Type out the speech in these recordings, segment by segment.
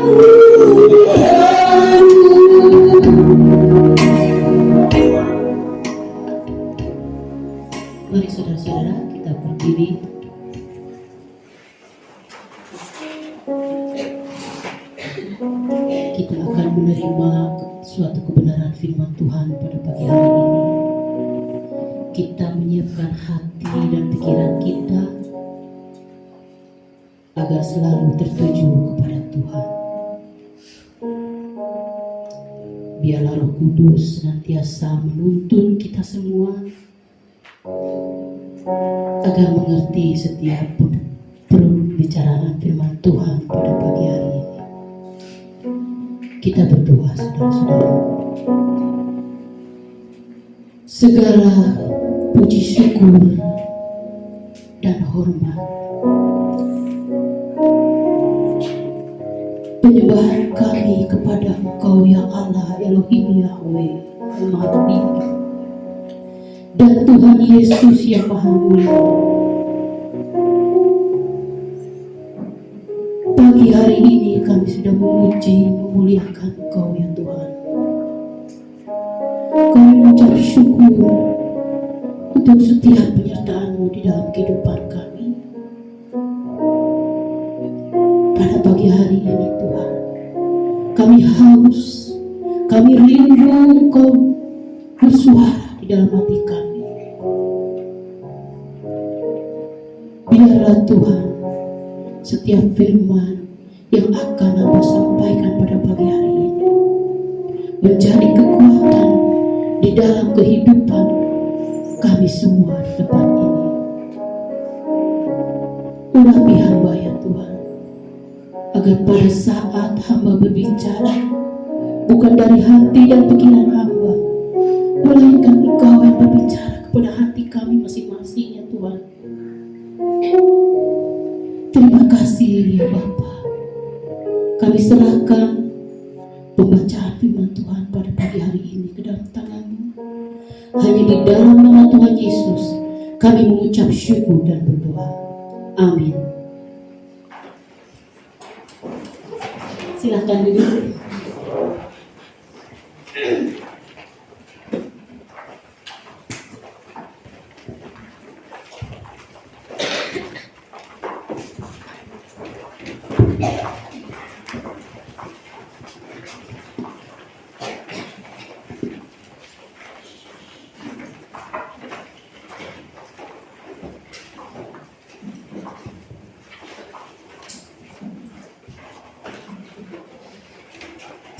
Mari saudara-saudara kita berdiri. Kita akan menerima suatu kebenaran firman Tuhan pada pagi hari ini. Kita menyiapkan hati dan pikiran kita agar selalu tertuju kepada Tuhan. Biarlah Roh Kudus senantiasa menuntun kita semua agar mengerti setiap pembicaraan firman Tuhan pada pagi hari ini. Kita berdoa, saudara-saudara. Segala puji syukur dan hormat, penyembahan kami kepada Engkau ya Allah, Elohim Yahweh yang Maha Tinggi, dan Tuhan Yesus yang Maha Mulia. Pagi hari ini kami sudah memuji, memuliakan Engkau ya Tuhan. Kami mengucap syukur untuk setiap penyertaan-Mu di dalam kehidupan kami. Pada pagi hari ini Tuhan, kami haus, kami rindu Engkau bersuara di dalam hati kami. Biarlah Tuhan setiap firman yang akan Anda sampaikan pada pagi hari ini menjadi kekuatan di dalam kehidupan kami semua di tempat ini. Urapi hamba ya Tuhan, agar pada saat hamba berbicara bukan dari hati dan pikiran hamba, melainkan Engkau yang berbicara kepada hati kami masing-masing ya Tuhan. Terima kasih ya Bapa. Kami serahkan pembacaan firman Tuhan pada pagi hari ini ke dalam tangan-Mu. Hanya di dalam nama Tuhan Yesus kami mengucap syukur dan berdoa. Amin. Silakan duduk.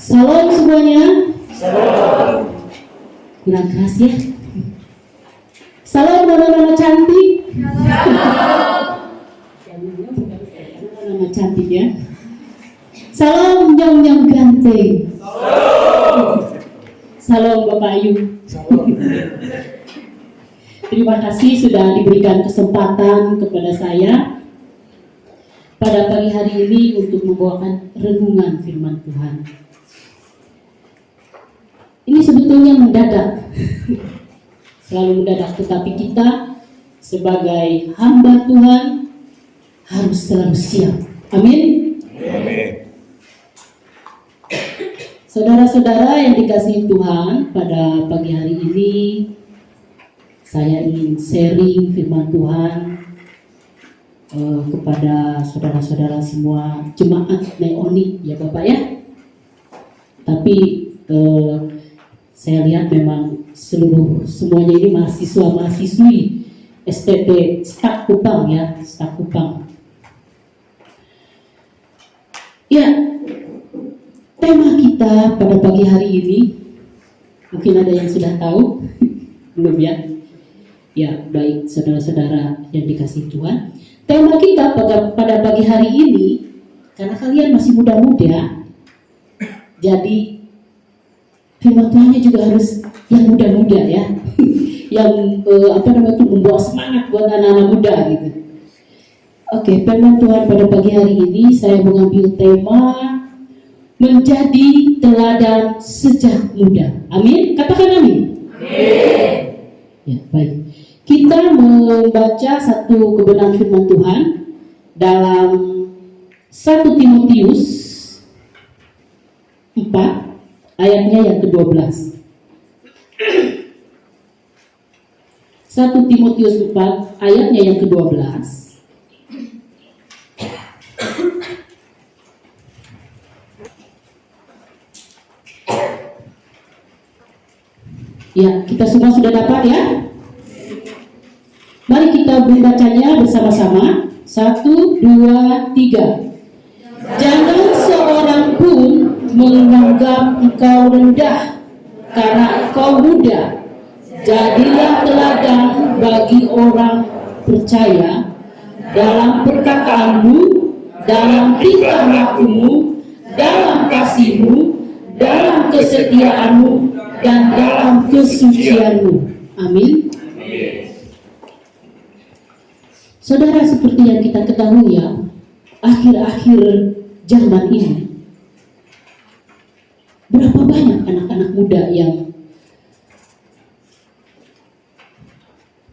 Salam semuanya. Salam. Kurang keras ya. Salam nona-nona cantik. Nona-nona cantik ya. Salam nyong-nyong ganteng. Salam Bapak Ayu. Terima kasih sudah diberikan kesempatan kepada saya pada pagi hari ini untuk membawakan renungan firman Tuhan. Ini sebetulnya mendadak, selalu mendadak, tetapi kita sebagai hamba Tuhan harus selalu siap. Amin. Amin. Saudara-saudara yang dikasihi Tuhan, pada pagi hari ini saya ingin sharing firman Tuhan kepada saudara-saudara semua jemaat Neoni ya Bapak ya. Tapi saya lihat memang semuanya ini mahasiswa-mahasiswi STT Stak Kupang ya, Stak Kupang. Ya, tema kita pada pagi hari ini, mungkin ada yang sudah tahu, belum ya? Ya, baik saudara-saudara yang dikasihi Tuhan. Tema kita pada pagi hari ini, karena kalian masih muda-muda, jadi firman Tuhannya juga harus yang muda-muda ya, yang membawa semangat buat anak-anak muda gitu. Oke, firman Tuhan pada pagi hari ini saya mengambil tema menjadi teladan sejak muda. Amin. Katakan amin. Amin. Ya, baik. Kita membaca satu kebenaran firman Tuhan dalam 1 Timotius ayatnya yang ke-12. 1 Timotius 4 ayatnya yang ke-12. Ya, kita semua sudah dapat ya? Mari kita membacanya bersama-sama. 1, 2, 3. Jangan seorang pun menganggap engkau rendah karena engkau muda. Jadilah teladan bagi orang percaya dalam perkataanmu, dalam tingkah lakumu, dalam kasihmu, dalam kesetiaanmu, dan dalam kesucianmu. Amin. Saudara, seperti yang kita ketahui ya, akhir-akhir zaman ini, berapa banyak anak-anak muda yang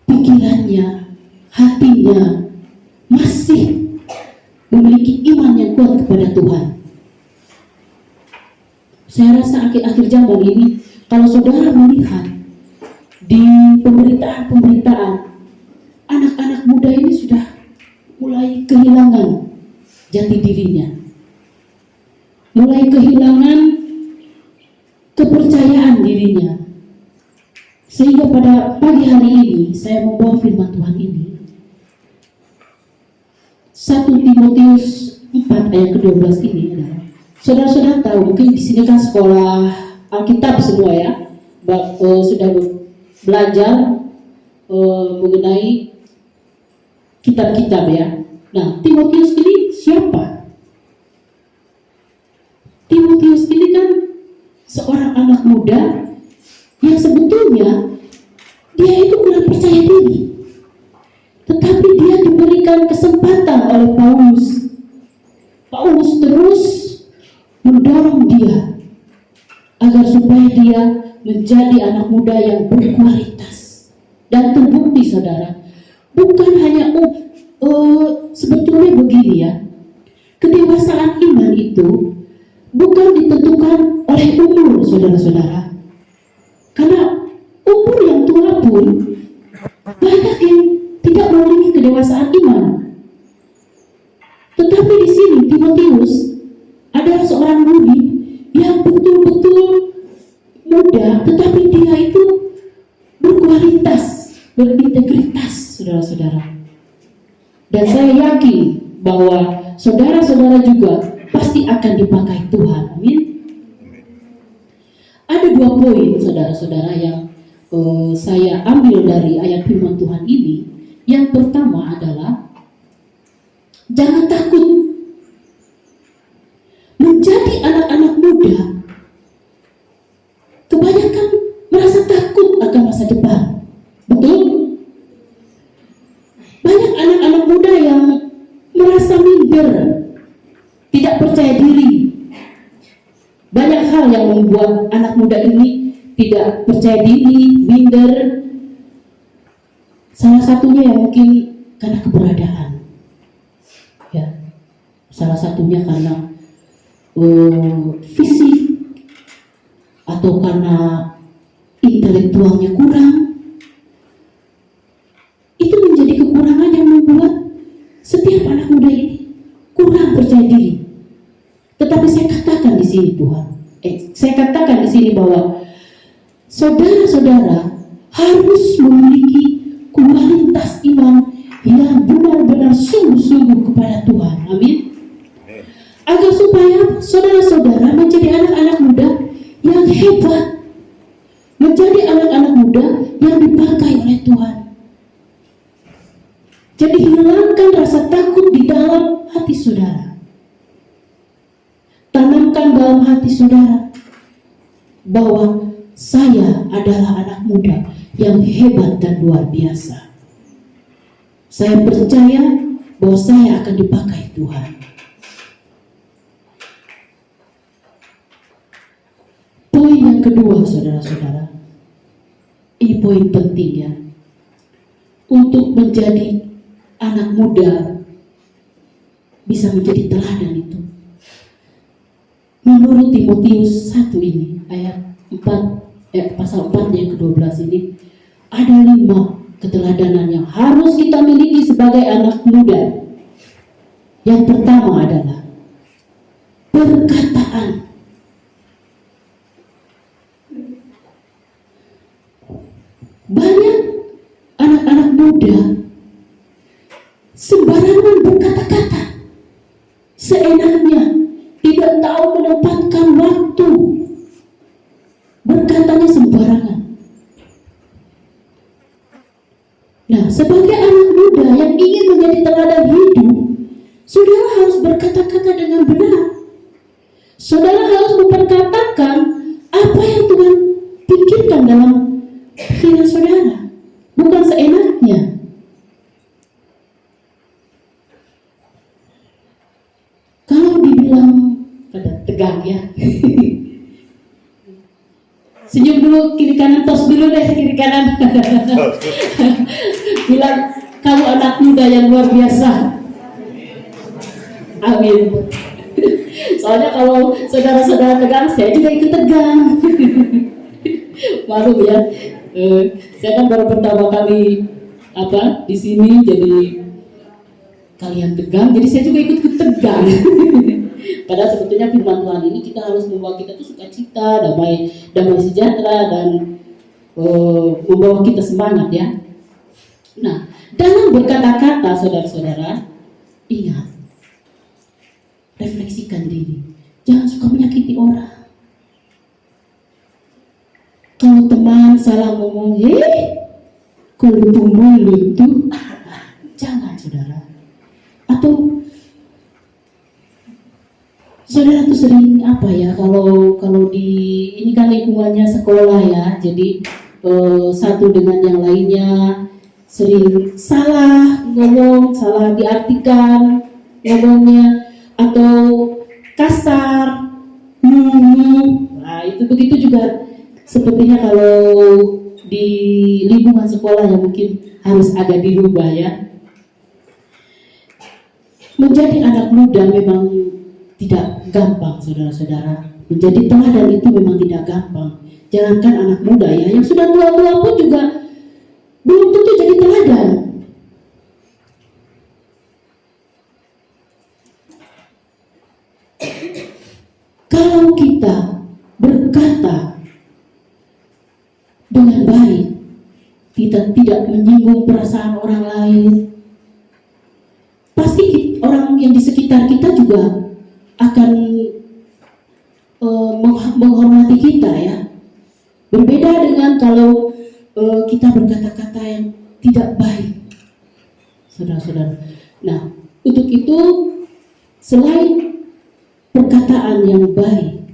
pikirannya, hatinya masih memiliki iman yang kuat kepada Tuhan. Saya rasa akhir-akhir zaman ini, kalau saudara melihat di pemberitaan, anak-anak muda ini sudah mulai kehilangan jati dirinya, mulai kehilangan kepercayaan dirinya. Sehingga pada pagi hari ini saya membawa firman Tuhan ini, 1 Timotius 4 ayat ke-12 ini adalah, saudara-saudara tahu, mungkin di sini kan sekolah Alkitab semua ya, sudah belajar mengenai kitab-kitab ya. Nah, Timotius ini siapa? Timotius ini kan seorang anak muda yang sebetulnya dia itu kurang percaya diri, tetapi dia diberikan kesempatan oleh Paulus. Paulus terus mendorong dia agar supaya dia menjadi anak muda yang berkualitas. Dan terbukti saudara, bukan hanya sebetulnya begini ya, kedewasaan iman itu bukan ditentukan oleh umur saudara-saudara. Karena umur yang tua pun banyak yang tidak memiliki kedewasaan iman. Tetapi di sini Timotius adalah seorang murid yang betul-betul muda, tetapi dia itu berkualitas, berintegritas, saudara-saudara. Dan saya yakin bahwa saudara-saudara juga pasti akan dipakai Tuhan. Amin. Ada 2 poin saudara-saudara yang saya ambil dari ayat firman Tuhan ini. Yang pertama adalah jangan takut. Menjadi anak-anak muda kebanyakan merasa takut akan masa depan. Betul? Banyak anak-anak muda yang merasa minder, tidak percaya diri. Banyak hal yang membuat anak muda ini tidak percaya diri, minder. Salah satunya yang mungkin karena keberadaan. Ya. Salah satunya karena fisik atau karena intelektualnya kurang. Itu menjadi kekurangan yang membuat setiap anak muda ini kurang percaya diri. Tetapi saya katakan di sini saya katakan di sini bahwa saudara-saudara harus memiliki kualitas iman yang benar-benar sungguh-sungguh kepada Tuhan. Amin. Agar supaya saudara-saudara menjadi anak-anak muda yang hebat, menjadi anak-anak muda yang dipakai oleh Tuhan. Jadi hilangkan rasa takut di dalam hati saudara. Tanamkan dalam hati saudara bahwa saya adalah anak muda yang hebat dan luar biasa. Saya percaya bahwa saya akan dipakai Tuhan. Poin yang kedua saudara-saudara, ini poin penting ya, untuk menjadi anak muda bisa menjadi teladan itu. menurut Timotius 1 ini, ayat 4, pasal 4 yang ke-12 ini, ada 5 keteladanan yang harus kita miliki sebagai anak muda. Yang pertama adalah perkataan. Banyak anak-anak muda sembarangan berkata-kata, seenaknya, tidak tahu menempatkan waktu, berkatanya sembarangan. Nah, sebagai anak muda yang ingin menjadi teladan hidup, saudara harus berkata-kata dengan benar. Saudara harus memperkatakan apa yang Tuhan pikirkan dalam pikiran saudara, bukan seenaknya. Kalau dibilang pada tegang ya, senyum dulu, kiri kanan, tos dulu deh, kiri kanan. Bilang, kamu anak muda yang luar biasa. Amin. Soalnya kalau saudara-saudara tegang, saya juga ikut tegang. Maklum ya, saya kan baru pertama kali di sini, jadi kalian tegang, jadi saya juga ikut tegang. Padahal sebetulnya firman Tuhan ini kita harus membawa kita tuh sukacita, damai sejahtera, dan membawa kita semangat ya. Nah, dalam berkata-kata saudara-saudara, ingat, refleksikan diri, jangan suka menyakiti orang. Kalau teman salah ngomong, kalau mulut tuh, jangan saudara. Atau saudara tuh sering kalau di ini kan lingkungannya sekolah ya, jadi satu dengan yang lainnya sering salah ngomong, salah diartikan ngomongnya, atau kasar, nah itu begitu juga sepertinya kalau di lingkungan sekolah yang mungkin harus agak dirubah ya. Menjadi anak muda memang tidak gampang saudara-saudara. Menjadi teladan itu memang tidak gampang. Jangankan anak muda ya, yang sudah tua-tua pun juga belum tentu jadi teladan. Kalau kita berkata dengan baik, kita tidak menyinggung perasaan orang lain, pasti orang yang di sekitar kita juga akan menghormati kita ya. Berbeda dengan kalau kita berkata-kata yang tidak baik, saudara-saudara. Nah, untuk itu selain perkataan yang baik,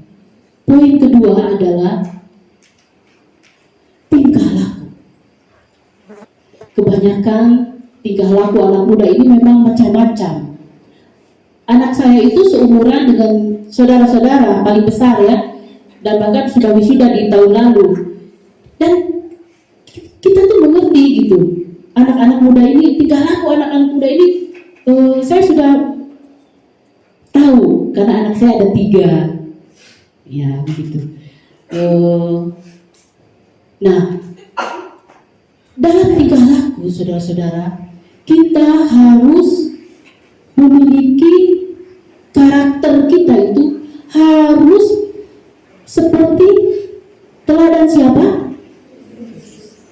poin kedua adalah tingkah laku. Kebanyakan tingkah laku anak muda ini memang macam-macam. Anak saya itu seumuran dengan saudara-saudara paling besar ya, dan bahkan sudah wisuda di tahun lalu. Dan kita tuh mengerti gitu, anak-anak muda ini, tingkah laku anak-anak muda ini, saya sudah tahu karena anak saya ada 3, ya begitu. Nah, dalam tingkah laku saudara-saudara, kita harus memiliki karakter kita itu harus seperti teladan siapa?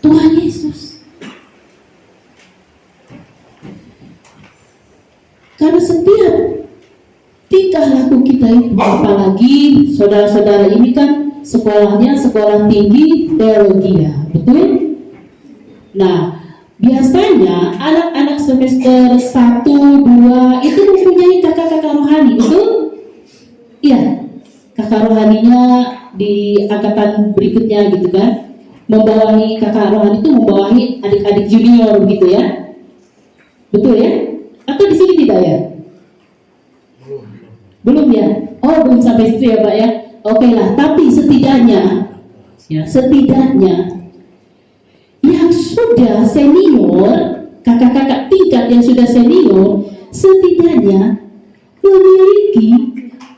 Tuhan Yesus. Karena setiap tingkah laku kita itu, apalagi saudara-saudara ini kan sekolahnya sekolah tinggi teologi ya, betul? Nah, biasanya anak-anak semester 1, 2 itu mempunyai kakak-kakak rohani, betul? Iya, kakak rohaninya di angkatan berikutnya gitu kan. Membawahi kakak rohani itu membawahi adik-adik junior gitu ya. Betul ya? Atau di sini tidak ya? Belum ya? Oh, belum sampai situ ya Pak ya? Oke lah, tapi setidaknya yang sudah senior, kakak-kakak tingkat yang sudah senior, setidaknya memiliki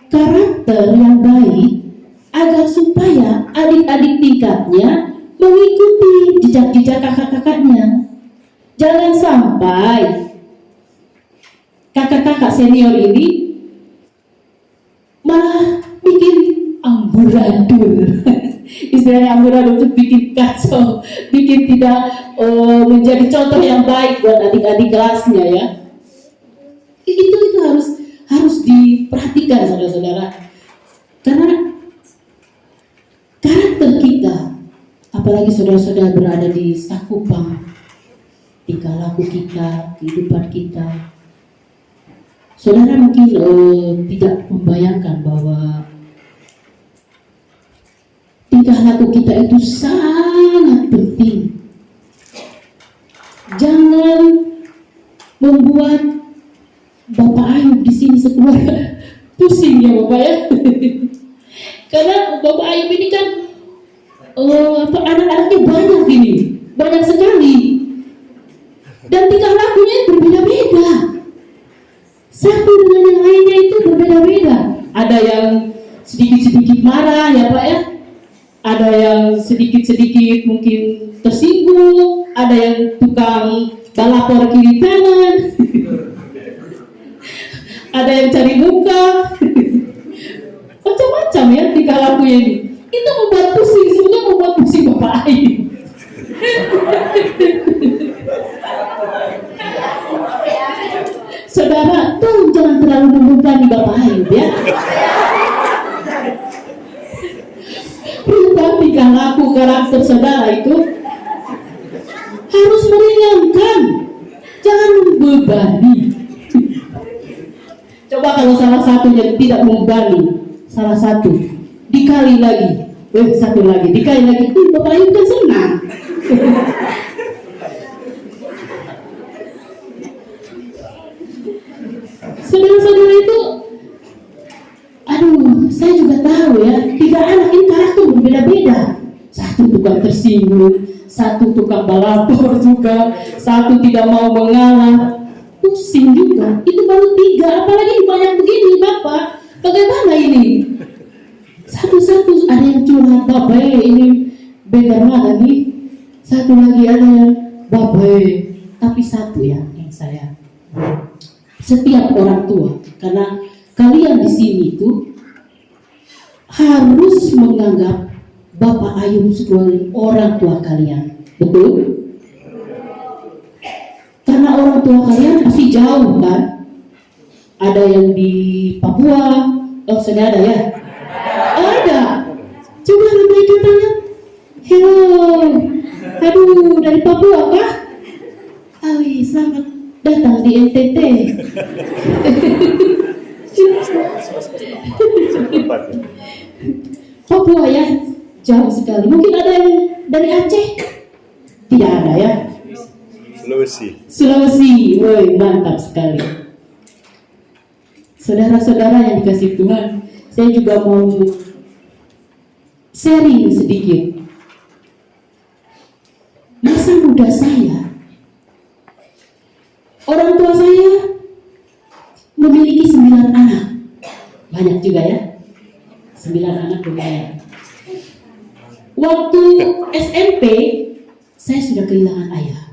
karakter yang baik. sekali agar supaya adik-adik tingkatnya mengikuti jejak-jejak kakak-kakaknya. Jangan sampai kakak-kakak senior ini malah bikin amburadul. Istilahnya amburadul itu bikin kacau, bikin tidak menjadi contoh yang baik buat adik-adik kelasnya ya. Itu harus diperhatikan saudara-saudara. Karena karakter kita, apalagi saudara-saudara berada di sakupang, tingkah laku kita, kehidupan kita, saudara mungkin tidak membayangkan bahwa tingkah laku kita itu sangat penting. Jangan membuat Bapak Ayub di sini sekeluarga pusing ya Bapak ya. Karena Bapak Ayub ini kan anak-anaknya banyak ini, banyak sekali, dan tingkah lakunya berbeda-beda. Satu dengan yang lainnya itu berbeda-beda. Ada yang sedikit-sedikit marah ya Pak ya, ada yang sedikit-sedikit mungkin tersinggung, ada yang tukang balapor kiri kanan, ada yang cari muka. Macam-macam ya tingkah lakunya ini. Itu membuat pusing, sebenarnya membuat pusing Bapak Ayub. Saudara, tolong jangan terlalu membebani Bapak Ayub ya. Rubah tingkah laku karakter saudara itu harus meringankan, jangan membebani. Coba kalau salah satunya tidak membebani, salah satu dikali lagi, satu lagi dikali lagi, Bapak Ayub kan senang. Saudara-saudara itu, saya juga tahu ya, 3 anak ini karakter berbeda-beda. Satu tukang tersinggung, satu tukang balapor juga, satu tidak mau mengalah. Pusing juga, itu baru 3, apalagi banyak begini Bapak. Bagaimana ini? Satu-satu ada yang curhat, Bapak ini bagaimana nih? Satu lagi ada yang Bapak, tapi satu ya yang saya. Setiap orang tua, karena kalian di sini itu harus menganggap Bapak Ayub sebagai orang tua kalian, betul? Karena orang tua kalian pasti jauh kan? Ada yang di Papua, sudah ada ya? Ada. Coba lambaikan tangan. Hello. Aduh, dari Papua kah? Awi, selamat datang di NTT. Papua ya, jauh sekali. Mungkin ada yang dari Aceh? Tidak ada ya? Sulawesi, woi mantap sekali. Saudara-saudara yang dikasih Tuhan, saya juga mau sharing sedikit. Masa muda saya, orang tua saya memiliki 9 anak. Banyak juga ya, 9 anak lumayan. Waktu SMP, saya sudah kehilangan ayah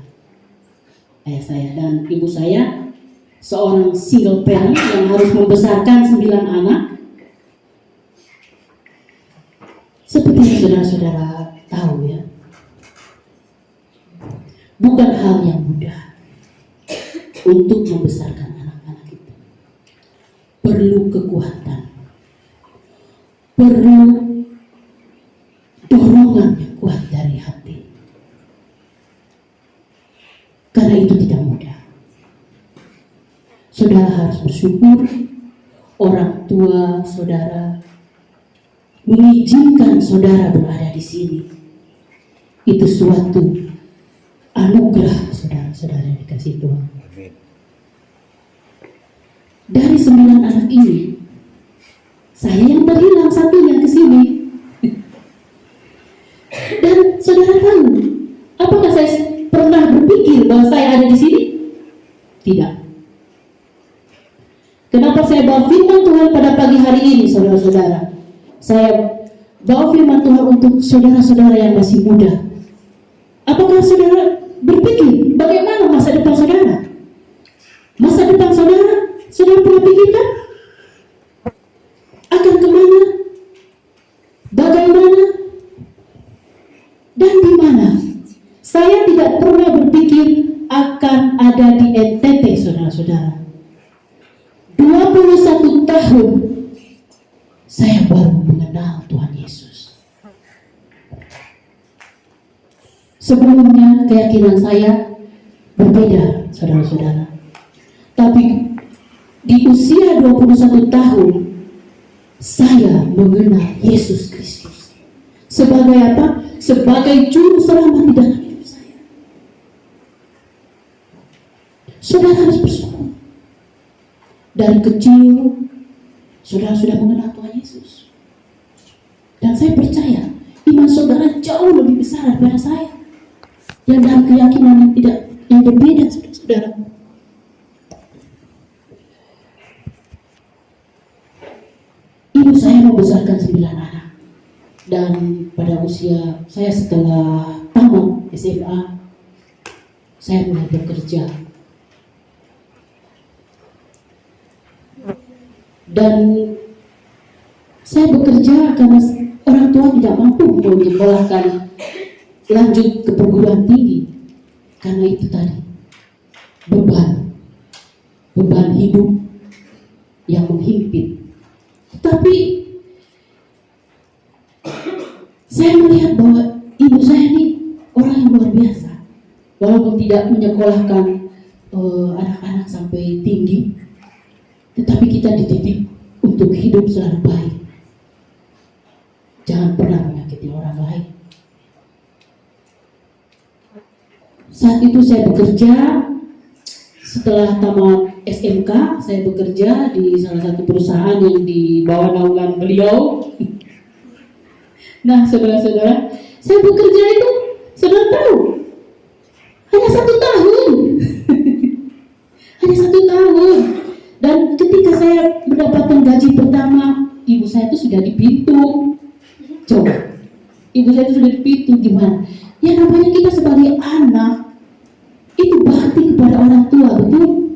saya dan ibu saya, seorang single parent yang harus membesarkan 9 anak. Seperti yang saudara-saudara tahu ya, bukan hal yang mudah untuk membesarkan anak-anak itu. Perlu kekuatan, perlu dorongan yang kuat dari hati. Karena itu tidak mudah. Saudara harus bersyukur orang tua saudara mengizinkan saudara berada di sini. Itu suatu anugerah saudara-saudara yang dikasih Tuhan. Dari 9 anak ini, saya yang terhilang satunya ke sini. Dan saudara tahu, apakah saya pernah berpikir bahwa saya ada di sini? Tidak. Kenapa saya bawa firman Tuhan pada pagi hari ini, saudara-saudara? saya bawa firman Tuhan untuk saudara-saudara yang masih muda. Apakah saudara berpikir bagaimana masa depan saudara? Masa depan saudara, saudara pernah pikirkan? Akan kemana? Bagaimana? Dan di mana? Saya tidak pernah berpikir akan ada di NTT, saudara-saudara. 21 tahun saya baru mengenal Tuhan Yesus. Sebelumnya keyakinan saya berbeda, saudara-saudara. Tapi di usia 21 tahun saya mengenal Yesus Kristus sebagai apa? Sebagai juru selamat di dalam hidup saya. Saudara harus bersyukur. Dari kecil saudara sudah mengenal Tuhan Yesus. Dan saya percaya iman saudara jauh lebih besar daripada saya yang dalam keyakinan yang berbeda, saudara-saudara. Ibu saya membesarkan 9 anak. Dan pada usia saya setelah tamat SMA, saya mulai bekerja. Dan saya bekerja karena orang tua tidak mampu menyekolahkan lanjut ke perguruan tinggi. Karena itu tadi, beban hidup yang menghimpit. Tetapi saya melihat bahwa ibu saya ini orang yang luar biasa. Walaupun tidak menyekolahkan anak-anak sampai tinggi, tetapi kita dididik untuk hidup selalu baik. Jangan pernah menyakiti orang lain. Saat itu saya bekerja, setelah tamat SMK, saya bekerja di salah satu perusahaan yang di bawah naungan beliau. Nah, saudara-saudara, saya bekerja itu, saudara tahu, hanya 1 tahun. Hanya 1 tahun. Dan ketika saya mendapatkan gaji pertama, ibu saya itu sudah di pintu. Coba, ibu saya itu sudah di pintu, gimana? Ya namanya kita sebagai anak, itu bakti kepada orang tua, betul?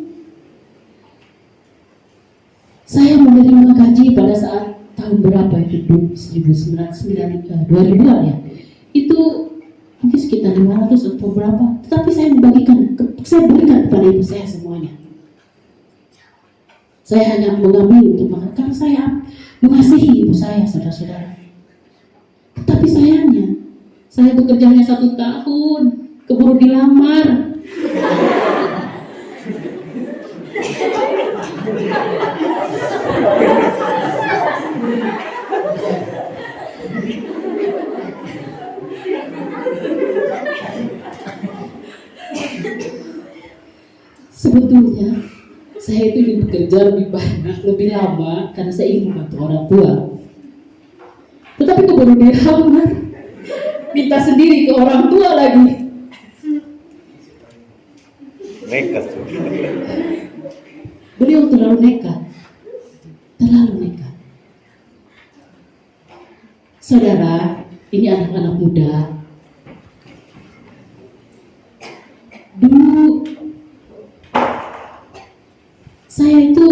Saya menerima gaji pada saat tahun berapa itu? 2000-an ya. Itu mungkin sekitar 500 atau berapa. Tetapi saya berikan kepada ibu saya semuanya. Saya hanya mengambil untuk makan karena saya mengasihi ibu saya, saudara-saudara. Tetapi sayangnya, saya bekerja hanya 1 tahun, keburu dilamar. Sebetulnya saya itu ingin bekerja lebih banyak, lebih lama karena saya ingin membantu orang tua. Tetapi keburu dilamar, minta sendiri ke orang tua lagi. Nekat. Beliau terlalu nekat. Saudara, ini anak-anak muda. Dulu saya itu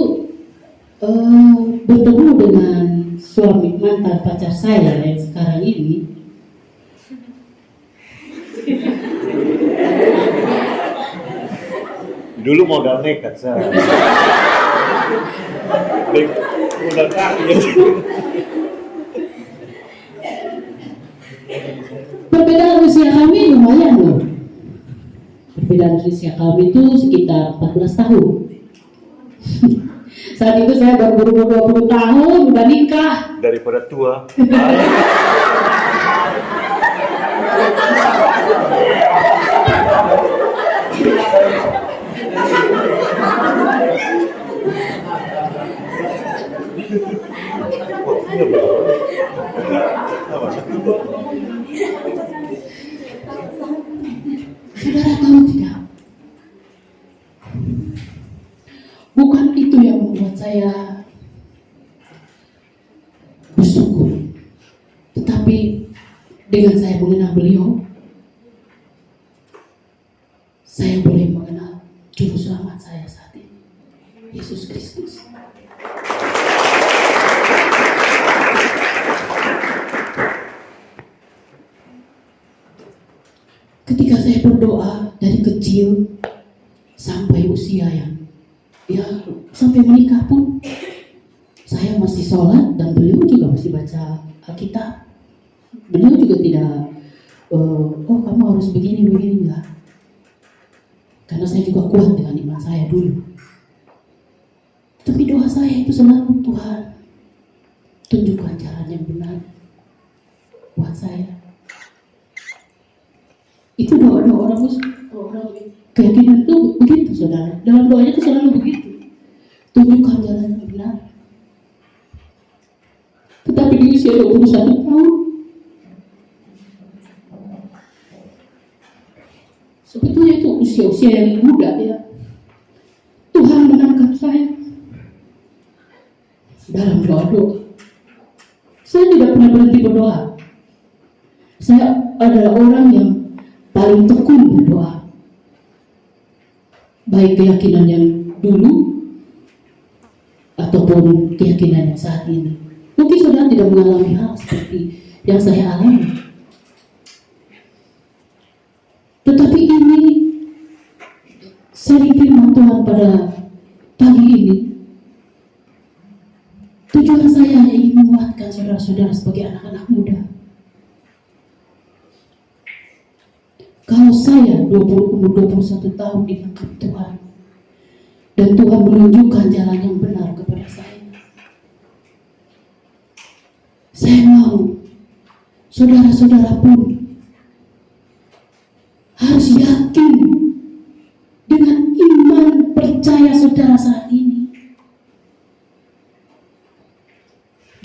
bertemu dengan suami mantan pacar saya yang sekarang ini. Dulu modal nekat saya. Udah kaya. Perbedaan usia kami lumayan loh. Perbedaan usia kami itu sekitar 14 tahun. Saat itu saya baru 20 tahun udah nikah. Daripada tua. Saudara tahu tidak? Bukan itu yang membuat saya bersyukur. Tetapi dengan saya mengenal beliau, saya boleh mengenal Juru Selamat saya saat ini, Yesus Kristus. Ketika saya berdoa dari kecil sampai usia yang sampai menikah pun, saya masih sholat dan beliau juga masih baca Alkitab. Beliau juga tidak, kamu harus begini enggak. Karena saya juga kuat dengan iman saya dulu. Tapi doa saya itu selalu, Tuhan, tunjukkan jalan yang benar buat saya. Itu doa-doa orang keyakinan itu begitu, saudara. Dalam doanya itu selalu begitu. Tunjukkan jalan yang benar. Tetapi di usia 21 tahun, sebetulnya itu usia-usia yang muda ya, Tuhan menangkap saya dalam doa-doa. Saya tidak pernah berhenti berdoa. Saya adalah orang yang paling tekun berdoa, baik keyakinan yang dulu ataupun keyakinan yang saat ini. Mungkin saudara tidak mengalami hal seperti yang saya alami, tetapi ini seri firman Tuhan pada pagi ini. Tujuan saya hanya ingin menguatkan saudara-saudara sebagai anak-anak muda. Kalau saya umur 21 tahun ditangkap Tuhan, dan Tuhan menunjukkan jalan yang benar kepada saya mau saudara-saudara pun harus yakin dengan iman percaya saudara saat ini.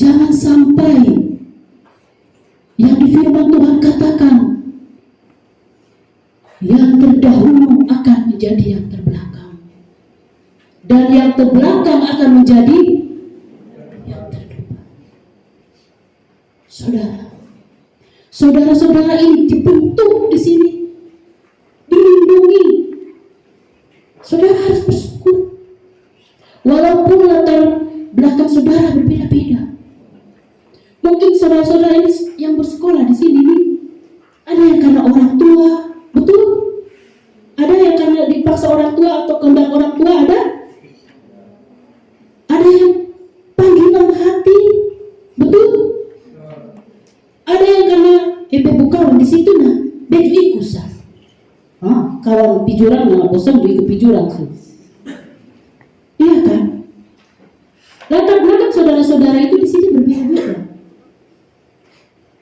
Jangan sampai yang di firman Tuhan katakan, yang terdahulu akan menjadi yang terbelakang, dan yang terbelakang akan menjadi yang terdepan. Saudara-saudara ini dibentuk di sini, dilindungi. Saudara harus bersyukur, walaupun latar belakang saudara berbeda-beda. Mungkin saudara-saudara ini yang bersekolah di sini nih, ada yang karena orang tua, betul? Ada yang karena dipaksa orang tua atau kehendak orang tua, ada yang panggilan hati, betul? Ada yang karena bukan di situ nah, baju ikusan. Kalau pijuran nah bosan ikut pijuran sih. Iya kan? Latar belakang saudara-saudara itu di sini berbeda-beda.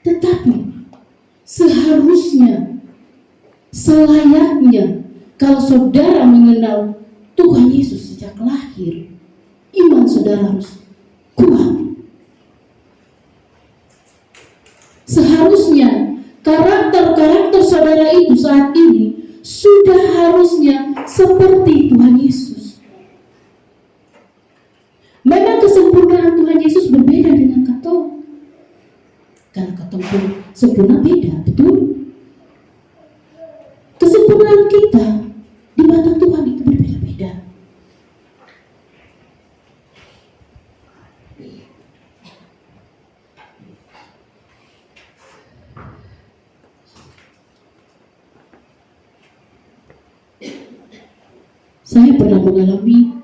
Tetapi seharusnya, selayaknya, kalau saudara mengenal Tuhan Yesus sejak lahir, iman saudara harus kuat. Seharusnya karakter-karakter saudara itu saat ini sudah harusnya seperti Tuhan Yesus. Memang kesempurnaan Tuhan Yesus berbeda dengan katong. Karena katong pun sempurna beda, betul? Kesempurnaan kita di mata Tuhan itu berbeda-beda. Saya pernah mengalami,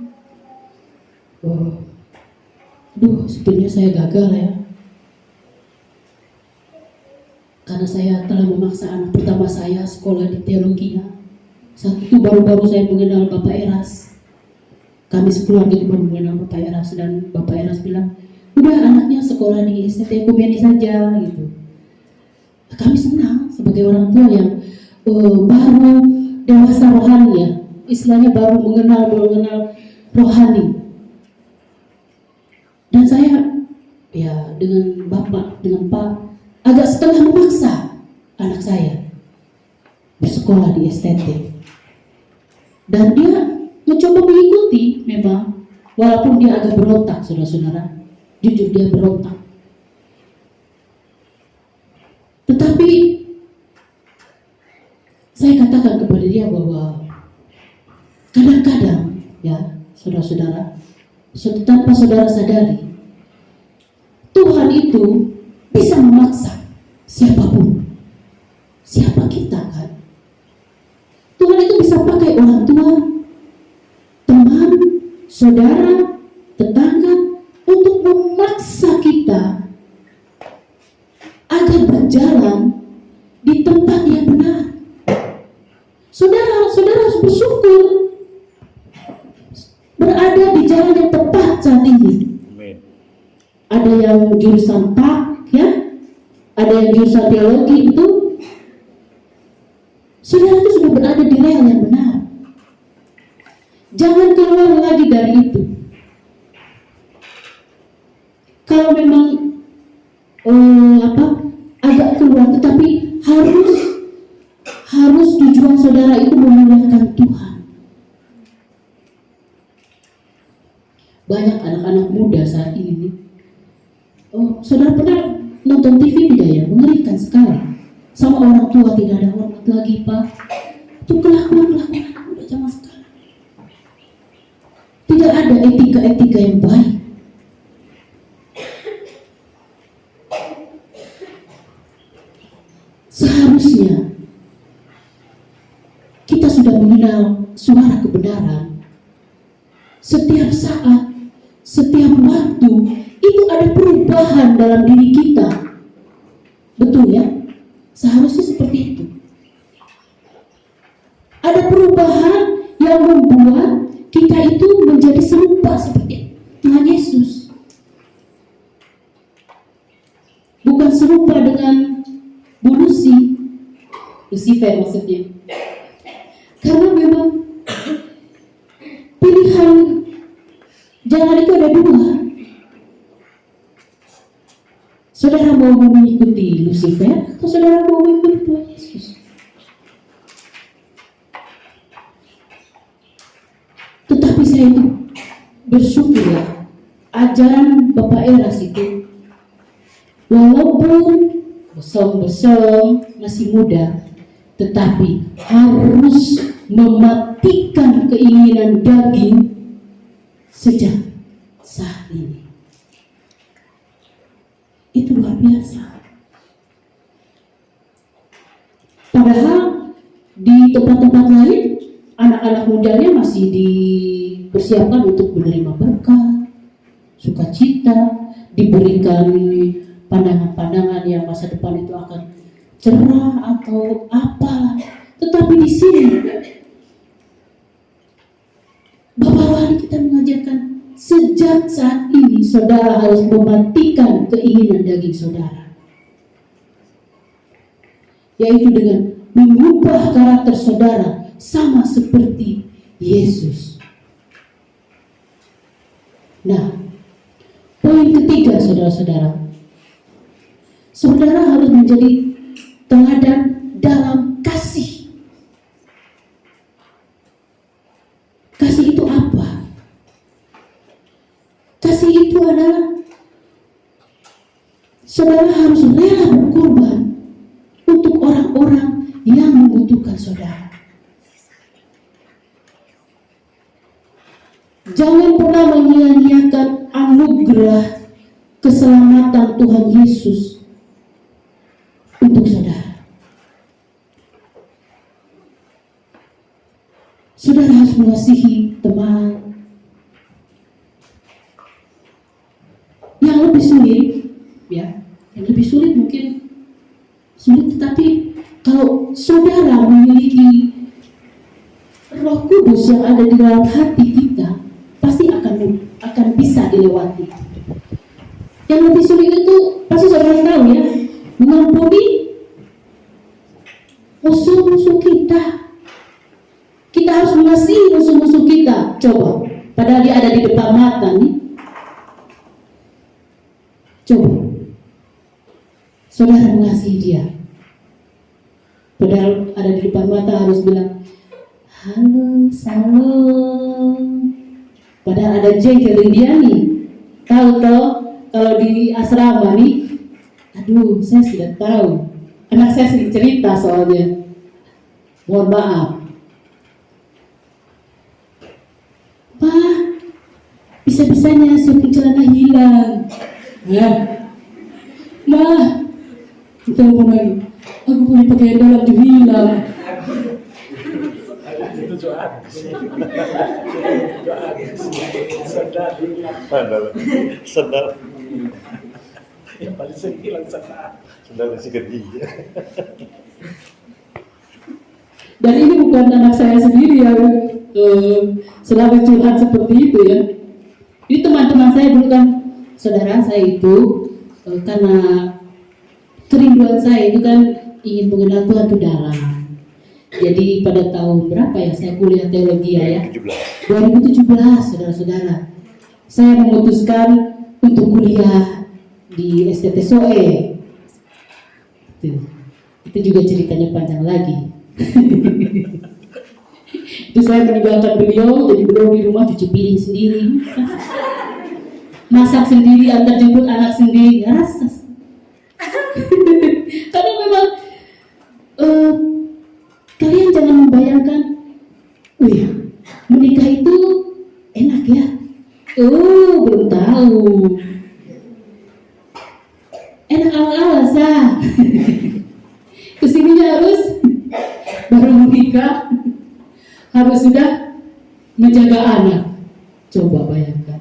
sebenarnya saya gagal ya, karena saya telah memaksa anak pertama saya sekolah di teologinya. Saat itu baru-baru saya mengenal Bapak Eras. Kami sekeluarga itu baru mengenal Bapak Eras, dan Bapak Eras bilang, udah anaknya sekolah di STT Kumeni saja gitu. Kami senang sebagai orang tua yang baru dewasa rohani ya, istilahnya baru mengenal rohani. Dan saya ya dengan Bapak, dengan Pak, agak setengah memaksa anak saya bersekolah di STT. Dan dia mencoba mengikuti memang, walaupun dia agak berontak, saudara-saudara. Jujur dia berontak. Tetapi saya katakan kepada dia bahwa kadang-kadang ya saudara-saudara, tanpa saudara sadari, Tuhan itu bisa memaksa siapapun. Siapa kita kan? Tuhan itu bisa pakai orang tua, teman, saudara, tetangga untuk memaksa kita agar berjalan di tempat yang benar. Saudara harus bersyukur berada di jalan yang tepat saat ini. Amin. Ada yang jurusan PAK, ya, ada yang jurusan teologi itu. Saudara itu sudah berada di rel yang benar. Jangan keluar lagi dari itu. Kalau memang agak keluar, tetapi harus tujuan saudara itu memuliakan Tuhan. Banyak anak-anak muda saat ini nih. Oh, saudara pernah nonton TV tidak ya? Mengerikan sekali. Sama orang tua tidak ada hormat lagi, Pak. Itu kelakuan anak muda zaman sekarang. Tidak ada etika-etika yang baik. Seharusnya kita sudah mengenal suara kebenaran. Setiap saat, setiap waktu, itu ada perubahan dalam diri kita. Betul ya? Seharusnya seperti itu. Ada perubahan yang membuat kita itu menjadi serupa seperti Tuhan Yesus. Bukan serupa dengan Lucifer maksudnya. Karena memang pilihan jalan itu ada dua. Saudara mau mengikuti Lucifer atau saudara mau mengikuti Tuhan Yesus? Tetapi saya itu bersyukur ya, ajaran Bapak Eras itu walaupun besong-besong masih muda, tetapi harus mematikan keinginan daging sejak saat ini. Itu luar biasa. Padahal di tempat-tempat lain anak-anak mudanya masih dipersiapkan untuk menerima berkah, sukacita, diberikan pandangan-pandangan yang masa depan itu akan cerah atau apa. Tetapi di sini Bapak Wali kita mengajarkan sejak saat ini saudara harus mematikan keinginan daging saudara, yaitu dengan mengubah karakter saudara sama seperti Yesus. Nah, poin ketiga saudara-saudara, saudara harus menjadi teladan dalam kasih. Kasih itu apa? Kasih itu adalah saudara harus rela berkorban untuk orang-orang yang membutuhkan saudara. Jangan pernah menyia-nyiakan anugerah keselamatan Tuhan Yesus untuk saudara. Saudara harus mengasihi teman. Yang lebih sulit, ya, yang lebih sulit mungkin sulit, tetapi kalau saudara memiliki Roh Kudus yang ada di dalam hati kita, pasti akan bisa dilewati. Yang lebih sulit itu pasti saudara tahu ya, mengampuni musuh-musuh kita. Kita harus mengasihi musuh-musuh kita. Coba, padahal dia ada di depan mata nih. Coba, saudara mengasihi dia, padahal ada di depan mata harus bilang halo, salam. Padahal ada jengkelin dia nih. Tahu toh, kalau di asrama nih, aduh saya sudah tahu Anak saya sering cerita soalnya. Mohon maaf. Pak, bisa-bisanya shopping celana hilang. Ya. Ma, kita ngomong lagi. Aku punya pakaian dalam juga hilang. Sendal. Yang paling sering hilang sendal. Sendal si gede. Dan ini bukan anak saya sendiri yang selalu curhat seperti itu ya. Ini teman-teman saya dulu kan, saudara saya itu karena kerinduan saya itu kan ingin mengenal Tuhan itu dalam. Jadi pada tahun berapa ya saya kuliah teologi ya? 2017, saudara-saudara. Saya memutuskan untuk kuliah di STT SOE. Itu juga ceritanya panjang lagi. Itu saya meninggalkan beliau, jadi beliau di rumah cuci piring sendiri, masak sendiri, antar jemput anak sendiri, rasa. Karena memang kalian jangan membayangkan, wih, menikah itu enak ya? Belum tahu. Enak awal-awal sah. Kesininya harus baru menikah, harus sudah menjaga anak. Coba bayangkan.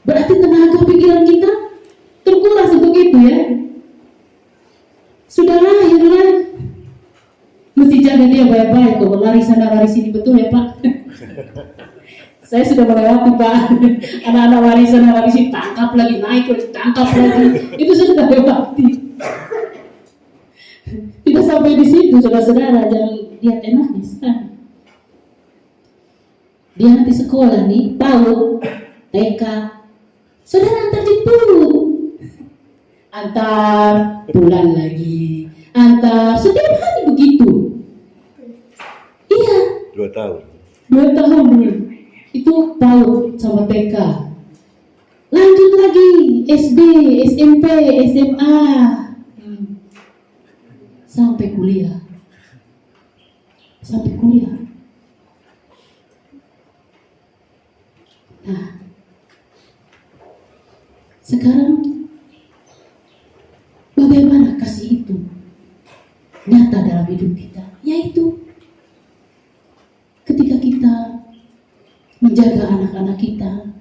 Berarti tenaga pikiran kita terkuras untuk itu ya. Sudah lahir lah. Mesti jaga dia baik-baik. Kalau lari sana lari sini, betul ya Pak? Saya sudah melewati Pak. Anak-anak lari sana lari sini, tangkap lagi, naik lagi, tangkap lagi. Itu sudah lewati. Tidak sampai di situ, saudara-saudara, jangan lihat enaknya sekarang. Dia nanti sekolah nih, PAUD, TK, saudara antar jemput, antar pulang lagi, antar setiap hari begitu. Iya. 2 tahun. 2 tahun dulu. Itu PAUD sama TK. Lanjut lagi, SD, SMP, SMA. Sampai kuliah. Nah, sekarang bagaimana kasih itu nyata dalam hidup kita? Yaitu ketika kita menjaga anak-anak kita.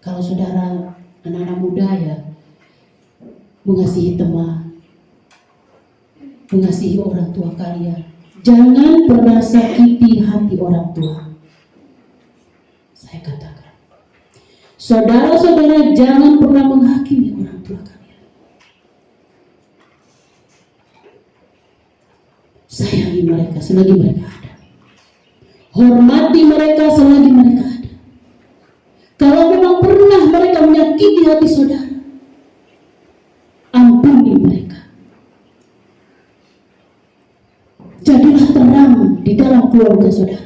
Kalau saudara anak-anak muda ya, mengasihi teman, mengasihi orang tua kalian. Jangan pernah sakiti hati orang tua. Saya katakan, saudara-saudara jangan pernah menghakimi orang tua kalian. Sayangi mereka selagi mereka ada. Hormati mereka selagi mereka ada. Kalau memang pernah mereka menyakiti hati saudara, ampuni mereka. Jadilah terang di dalam keluarga saudara.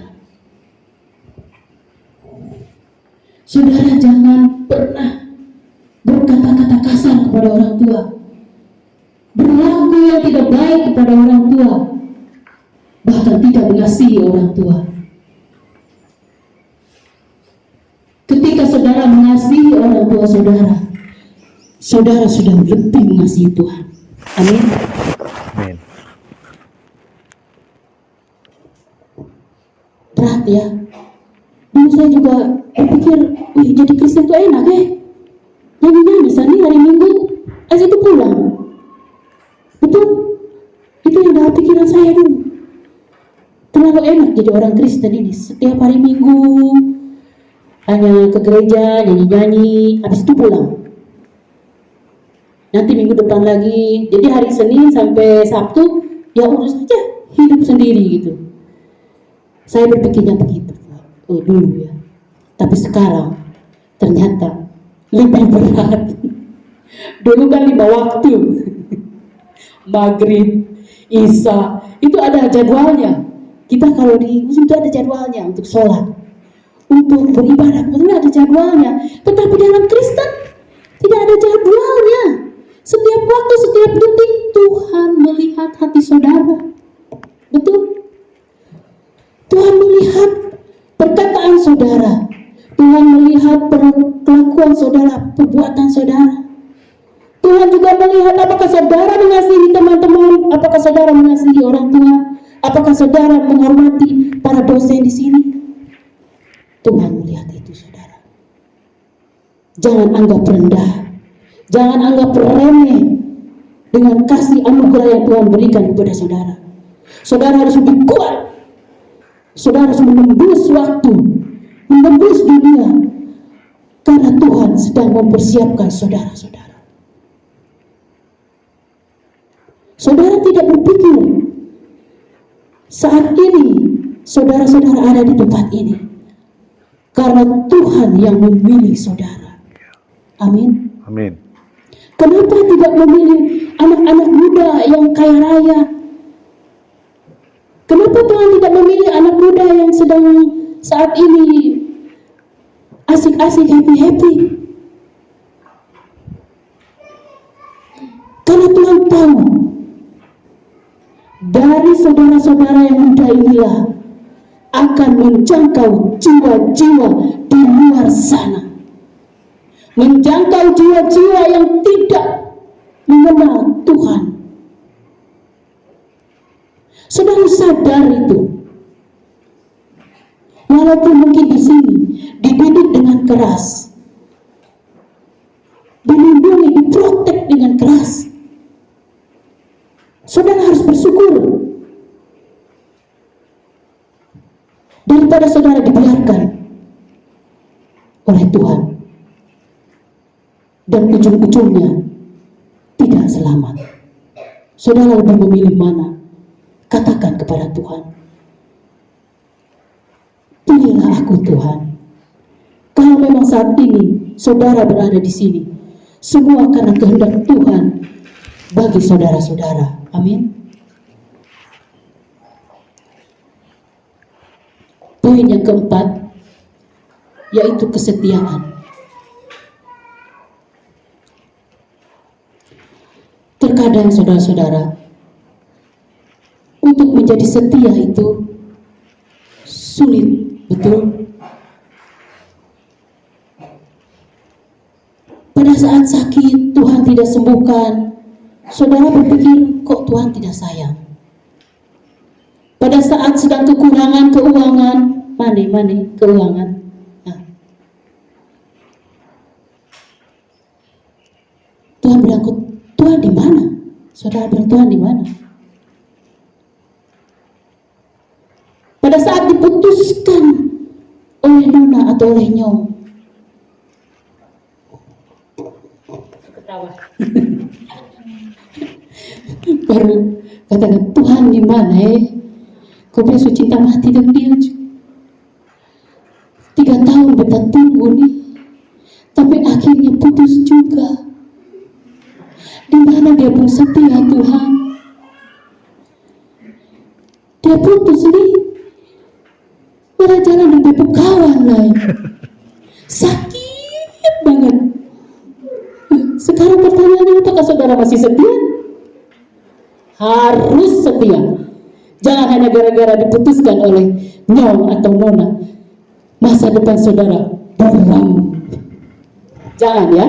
Saudara jangan pernah berkata-kata kasar kepada orang tua, berlaku yang tidak baik kepada orang tua, bahkan tidak mengasihi orang tua. Ketika saudara mengasihi orang tua saudara, saudara sudah lebih mengasihi Tuhan. Amin. Amin. Berat ya. Dulu saya juga berpikir, wih jadi Kristen itu enak ya. Nyanyi-nyanyi sana hari Minggu, asal itu pulang. Betul? Itu yang dalam pikiran saya dulu. Terlalu enak jadi orang Kristen ini. Setiap hari Minggu hanya ke gereja, nyanyi-nyanyi, habis itu pulang. Nanti minggu depan lagi. Jadi hari Senin sampai Sabtu ya urus saja hidup sendiri gitu. Saya berpikirnya begitu dulu ya. Tapi sekarang ternyata lebih berat. Dulu kan 5 waktu. Maghrib, Isya, itu ada jadwalnya. Kita kalau di Muslim itu ada jadwalnya untuk sholat, untuk beribadah, betul ada jadwalnya. Tetapi dalam Kristen tidak ada jadwalnya. Setiap waktu, setiap detik Tuhan melihat hati saudara. Betul? Tuhan melihat perkataan saudara. Tuhan melihat kelakuan saudara, perbuatan saudara. Tuhan juga melihat apakah saudara mengasihi teman-teman, apakah saudara mengasihi orang tua, apakah saudara menghormati para dosen di sini. Tuhan melihat itu, saudara. Jangan anggap rendah, jangan anggap remeh dengan kasih anugerah yang Tuhan berikan kepada saudara. Saudara harus lebih kuat. Saudara harus menembus waktu, menembus dunia, karena Tuhan sedang mempersiapkan saudara-saudara. Saudara tidak berpikir saat ini saudara-saudara ada di tempat ini karena Tuhan yang memilih saudara. Amin. Amin. Kenapa tidak memilih anak-anak muda yang kaya raya? Kenapa Tuhan tidak memilih anak muda yang sedang saat ini asik-asik, happy-happy? Karena Tuhan tahu dari saudara-saudara yang muda inilah akan menjangkau jiwa-jiwa di luar sana, menjangkau jiwa-jiwa yang tidak mengenal Tuhan. Saudara sadar itu, walaupun mungkin di sini dididik dengan keras, dilindungi, diprotek dengan keras, saudara harus bersyukur daripada saudara dibiarkan oleh Tuhan dan ujung-ujungnya tidak selamat. Saudara lebih memilih mana? Katakan kepada Tuhan, pilihlah aku Tuhan. Kalau memang saat ini saudara berada di sini, semua karena kehendak Tuhan bagi saudara-saudara. Amin. Poin yang keempat, yaitu kesetiaan. Terkadang saudara-saudara, untuk menjadi setia itu sulit, betul? Pada saat sakit, Tuhan tidak sembuhkan, saudara berpikir, kok Tuhan tidak sayang? Pada saat sedang kekurangan keuangan, mana keuangan? Nah. Tuhan bilang, Tuhan di mana? Saudara bilang, Tuhan di mana? Pada saat diputuskan oleh nona atau oleh nyong, ketawa. Baru katakan, Tuhan di mana Kau besok cinta mati dengan dia 3 tahun beta tunggu nih, tapi akhirnya putus juga. Di mana dia pun setia Tuhan? Dia putus nih, pada jalan dengan bebek kawan lain, sakit banget. Sekarang pertanyaannya, apakah saudara masih setia? Harus setia. Jangan hanya gara-gara diputuskan oleh nyong atau nona, masa depan saudara buram. Jangan ya.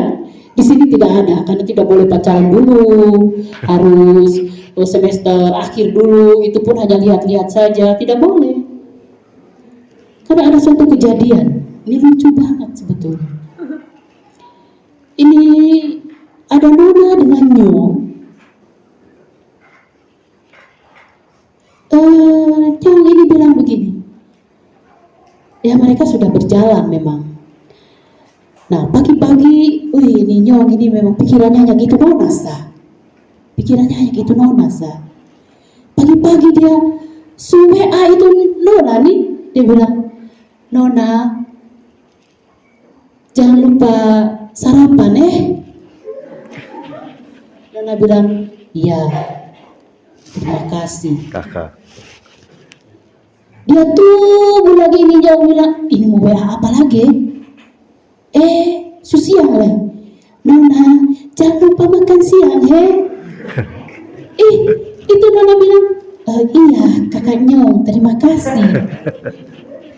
Di sini tidak ada, karena tidak boleh pacaran dulu, harus semester akhir dulu, itu pun hanya lihat-lihat saja, tidak boleh. Karena ada suatu kejadian, ini lucu banget sebetulnya. Ini ada nona dengan nyong. Nyong ini bilang begini, ya mereka sudah berjalan memang. Nah pagi-pagi, ini nyong ini memang pikirannya hanya gitu nona sah. Pikirannya hanya gitu nona sah. Pagi-pagi dia WA itu nona nih, dia bilang, Nona, jangan lupa sarapan Nona bilang, iya, terima kasih. Kakak. Dia tunggu lagi, ini jauh bilang, ini mau WA apa lagi? Siang lah. Nona, jangan lupa makan siang, itu Nona bilang, iya kakak Nyong, terima kasih.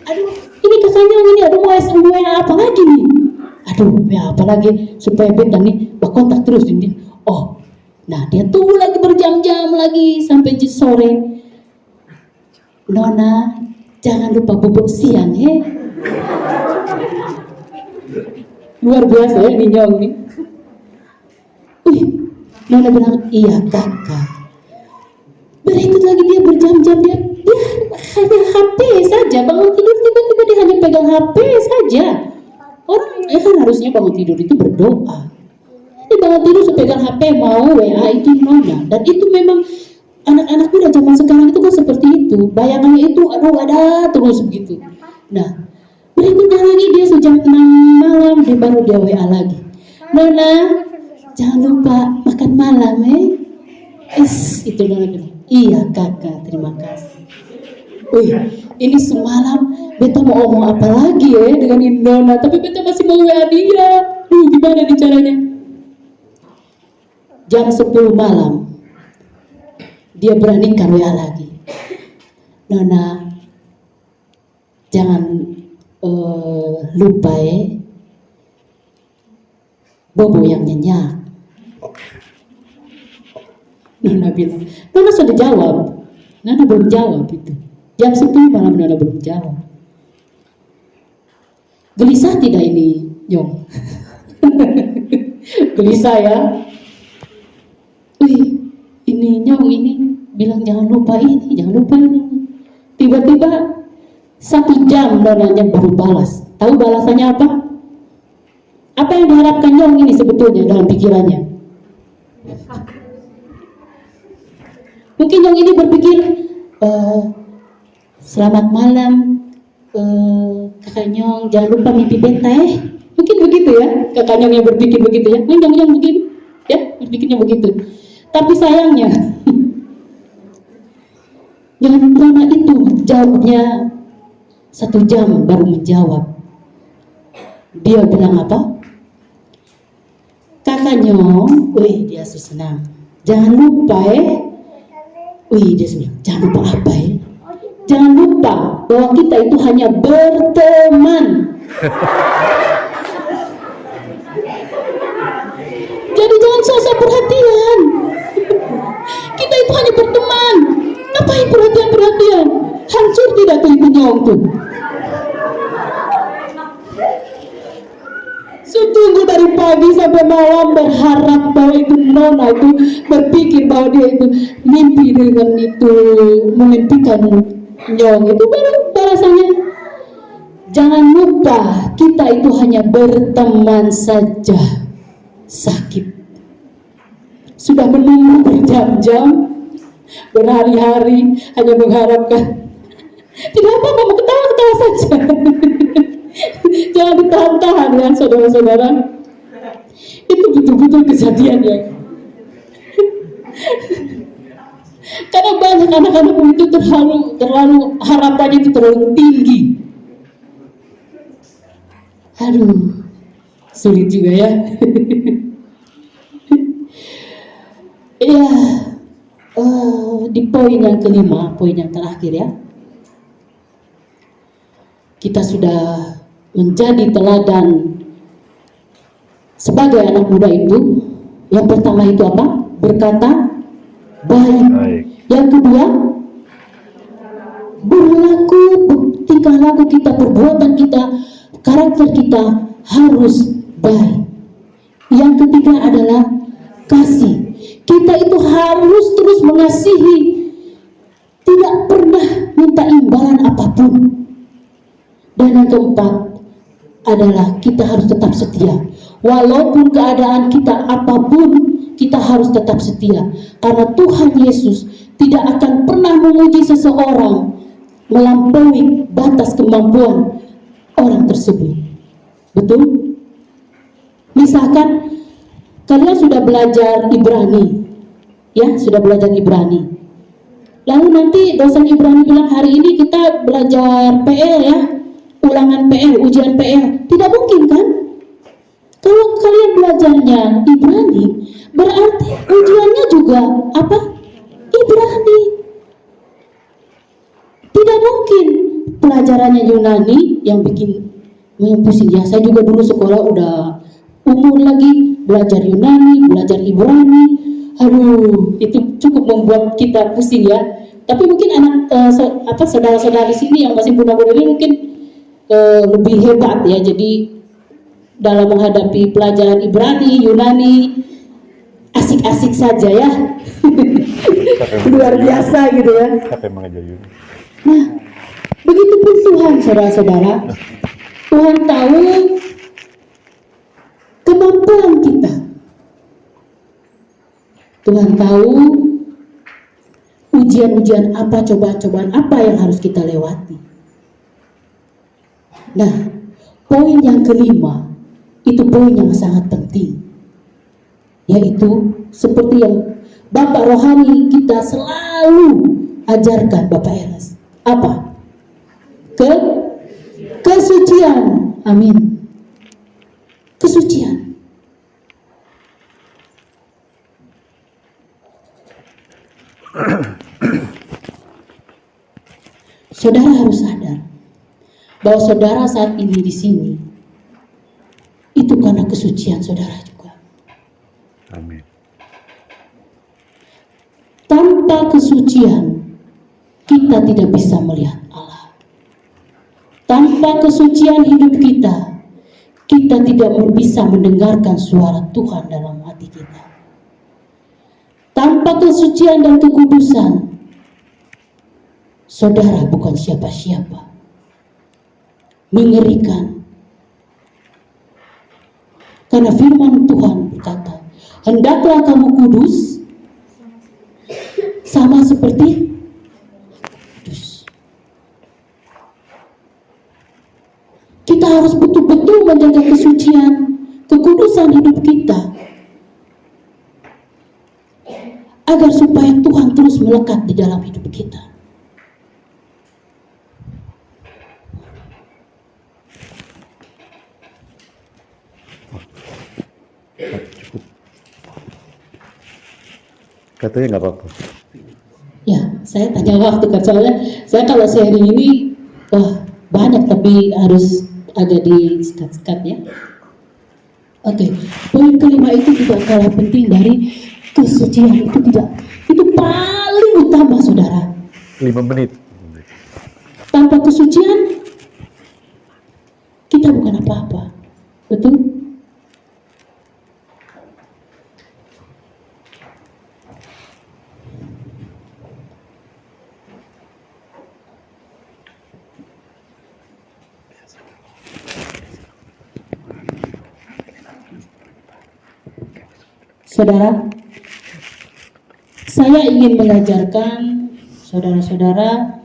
Aduh, ini kakak Nyong ini, aduh mau SM apa lagi nih? Aduh, ya apa lagi supaya beta nih berkontak terus dengan dia. Oh, nah dia tunggu lagi berjam-jam lagi sampai sore. Nona, jangan lupa bubuk siang, Luar biasa ya ini Nyong nih. Wih, Nona bilang, iya kakak. Berikut lagi dia berjam-jam, dia hanya HP saja, bangun tidur tiba-tiba dia hanya pegang HP saja. Orang kan harusnya bangun tidur itu berdoa. Ini bangun tidur pegang HP mau WA itu Nona. Dan itu memang anak-anak muda zaman sekarang itu kan seperti itu. Bayangannya itu aduh ada terus begitu. Nah, berikutnya lagi dia sejam 6 malam dia baru dia WA lagi. Nona, jangan lupa makan malam itu Nona bilang. Iya kakak, terima kasih. Wih, ini semalam beta mau ngomong apa lagi dengan Nona, tapi beta masih mau WA dia. Gimana nih caranya? Jam 10 malam dia beranikan WA lagi. Nona, jangan lupa bobo yang nyenyak. Nona bilang, Nona sudah jawab. Nona belum jawab itu. Jam 10 malam Nona belum jawab. Gelisah tidak ini, Nyong? Gelisah ya? Wih, ini Nyong ini bilang jangan lupa ini, jangan lupa ini. Tiba-tiba 1 jam Nonanya baru balas. Tahu balasannya apa? Apa yang diharapkan Nyong ini sebetulnya dalam pikirannya? Mungkin Nyong ini berpikir, selamat malam kakak Nyong, jangan lupa mimpi beta Mungkin begitu ya, kakak Nyong yang berpikir begitu ya. Nyong begini, ya berpikirnya begitu. Tapi sayangnya, jangan Nona itu jawabnya 1 jam baru menjawab. Dia bilang apa? Kakak Nyong, wih dia senang. Jangan lupa wih dia bilang, jangan lupa apa Jangan lupa bahwa kita itu hanya berteman. Jadi jangan sosok perhatian. Kita itu hanya berteman. Ngapain perhatian? Hancur tidak tuh itu Nyong tuh. Tunggu dari pagi sampai malam berharap bahwa itu Nona itu berpikir bahwa dia itu mimpi dengan itu, memimpikan Nyong itu baru balasannya. Jangan lupa kita itu hanya berteman saja. Sakit. Sudah menunggu berjam-jam, berhari-hari hanya mengharapkan. Tidak apa-apa, mau ketawa-ketawa saja. Jangan ditahan-tahan ya saudara-saudara. Itu betul-betul kejadian ya. Karena banyak anak-anak itu terlalu harapannya itu terlalu tinggi. Aduh, sulit juga ya. Iya, di poin yang kelima, poin yang terakhir ya. Kita sudah menjadi teladan sebagai anak muda itu. Yang pertama itu apa? Berkata baik. Yang kedua, berlaku, tingkah laku kita, perbuatan kita, karakter kita harus baik. Yang ketiga adalah kasih. Kita itu harus terus mengasihi, tidak pernah minta imbalan apapun. Dan yang keempat adalah kita harus tetap setia. Walaupun keadaan kita apapun, kita harus tetap setia. Karena Tuhan Yesus tidak akan pernah memuji seseorang melampaui batas kemampuan orang tersebut. Betul? Misalkan kalian sudah belajar Ibrani, ya sudah belajar Ibrani. Lalu nanti dosen Ibrani bilang hari ini kita belajar PL ya, ulangan PL, ujian PL. Tidak mungkin kan? Kalau kalian belajarnya Ibrani, berarti ujiannya juga apa? Ibrani. pelajarannya Yunani yang bikin pusing ya. Saya juga dulu sekolah udah umur lagi belajar Yunani, belajar Ibrani. Aduh, itu cukup membuat kita pusing ya. Tapi mungkin saudara-saudara di sini yang masih muda-muda ini mungkin lebih hebat ya. Jadi dalam menghadapi pelajaran Ibrani, Yunani asik-asik saja ya. Luar biasa gitu ya. Siapa yang mengajar Yunani? Nah, begitupun Tuhan, saudara-saudara. Tuhan tahu kemampuan kita. Tuhan tahu ujian-ujian apa, cobaan-cobaan apa yang harus kita lewati. Nah, poin yang kelima, itu poin yang sangat penting. Yaitu seperti yang Bapak Rohani kita selalu ajarkan, Bapak Eras. Apa? Kesucian. Amin. Kesucian. Saudara harus sadar bahwa saudara saat ini di sini itu karena kesucian saudara juga. Amin. Tanpa kesucian kita tidak bisa melihat Allah. Tanpa kesucian hidup kita, kita tidak bisa mendengarkan suara Tuhan dalam hati kita. Tanpa kesucian dan kekudusan, saudara bukan siapa-siapa. Mengerikan. Karena firman Tuhan berkata, hendaklah kamu kudus sama seperti kudus. Kita harus betul-betul menjaga kesucian, kekudusan hidup kita, agar supaya Tuhan terus melekat di dalam hidup kita. Katanya nggak apa-apa. Ya, saya tanya waktu kan, soalnya saya kalau sharing ini banyak, tapi harus agak di-sekat-sekat ya. Oke, poin kelima itu tidak kalah penting dari kesucian. Itu paling utama, saudara. 5 menit. Tanpa kesucian kita bukan apa-apa. Betul? Saudara, saya ingin mengajarkan saudara-saudara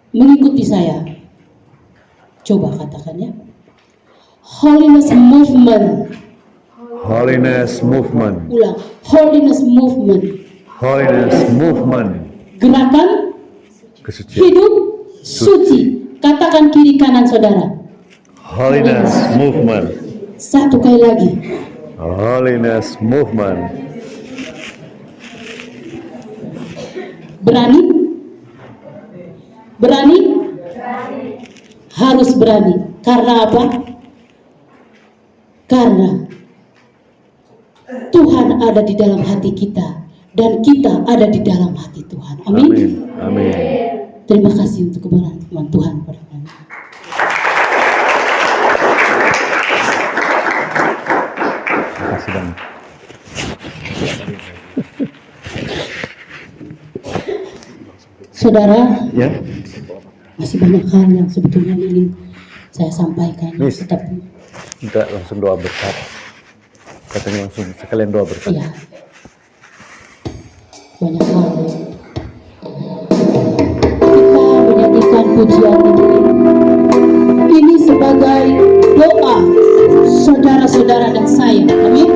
mengikuti saya. Coba katakan ya. Holiness movement. Holiness movement. Ulang. Holiness movement. Holiness movement. Gerakan Kesucian. hidup suci. Katakan kiri kanan saudara. Holiness movement. Satu kali lagi. Holiness movement. Berani? Berani? Harus berani. Karena apa? Karena Tuhan ada di dalam hati kita dan kita ada di dalam hati Tuhan. Amin. Amin. Amin. Terima kasih untuk keberkatan Tuhan pada kami. Terima kasih banyak. Saudara, Ya, masih banyak hal yang sebetulnya ingin saya sampaikan. Miss. Tetapi, minta langsung doa berkat. Katanya langsung sekalian doa berkat. ya, banyak hal. Kita menyanyikan pujian ini sebagai doa saudara-saudara dan saya. Amin.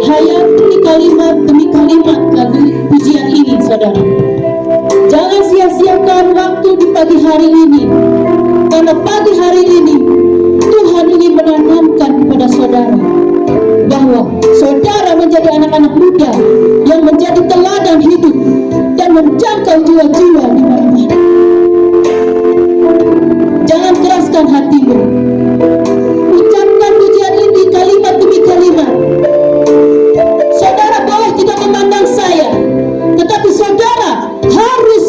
Hayati kalimat demi kalimat lagu pujian ini, saudara. Jangan sia-siakan waktu di pagi hari ini, karena pagi hari ini Tuhan ingin menanamkan kepada saudara bahwa saudara menjadi anak-anak muda yang menjadi teladan hidup dan menjangkau jiwa-jiwa di mana hatimu. Ucapkan pujian ini kalimat demi kalimat. Saudara boleh tidak memandang saya, tetapi saudara harus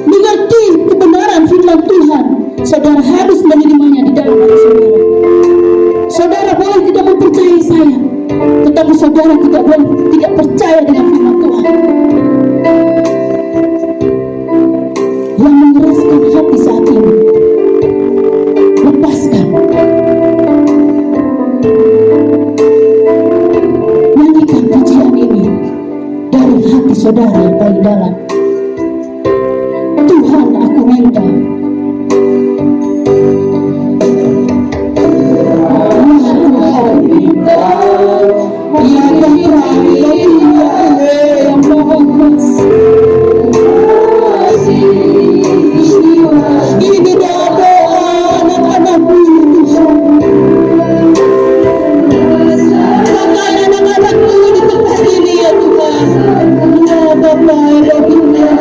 mengerti kebenaran firman Tuhan. Saudara harus menerimanya di dalam hati saudara. Saudara boleh tidak mempercayai saya, tetapi saudara tidak percaya dengan firman Tuhan. Yang mengeraskan hati saat ini, lepaskan. Nyanyikan pujian ini dari hati saudara yang paling dalam. Tuhan, aku minta, ini doa anak-anakmu Tuhan. Pakai anak-anakmu di tempat ini ya Tuhan. Ya Bapa, ya Tuhan,